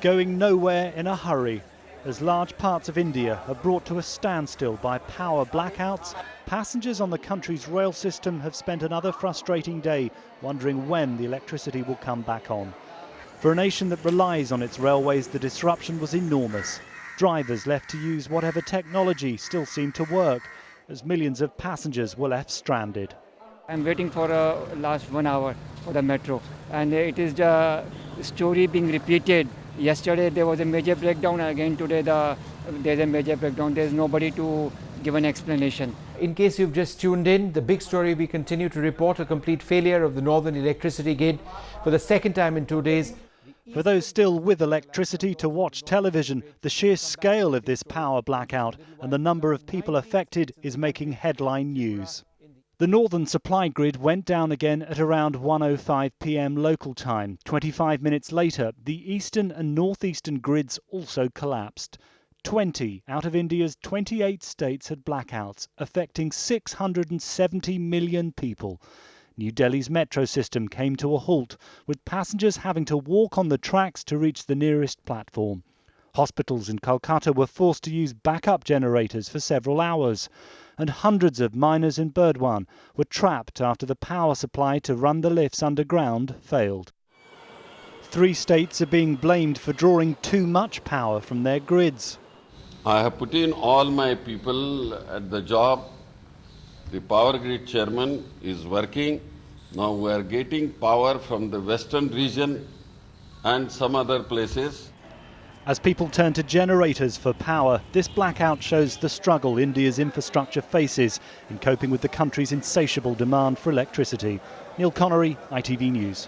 going nowhere in a hurry. As large parts of India are brought to a standstill by power blackouts, passengers on the country's rail system have spent another frustrating day wondering when the electricity will come back on. For a nation that relies on its railways, the disruption was enormous. Drivers left to use whatever technology still seemed to work, as millions of passengers were left stranded. I'm waiting for last 1 hour for the metro, and it is the story being repeated. Yesterday there was a major breakdown, and again today there's a major breakdown. There's nobody to give an explanation. In case you've just tuned in, the big story: we continue to report a complete failure of the Northern Electricity Grid for the second time in 2 days. For those still with electricity to watch television, the sheer scale of this power blackout and the number of people affected is making headline news. The northern supply grid went down again at around 1:05 p.m. local time. 25 minutes later, the eastern and northeastern grids also collapsed. 20 out of India's 28 states had blackouts, affecting 670 million people. New Delhi's metro system came to a halt, with passengers having to walk on the tracks to reach the nearest platform. Hospitals in Kolkata were forced to use backup generators for several hours, and hundreds of miners in Burdwan were trapped after the power supply to run the lifts underground failed. 3 states are being blamed for drawing too much power from their grids. I have put in all my people at the job. The power grid chairman is working. Now we are getting power from the western region and some other places. As people turn to generators for power, this blackout shows the struggle India's infrastructure faces in coping with the country's insatiable demand for electricity. Neil Connery, ITV News.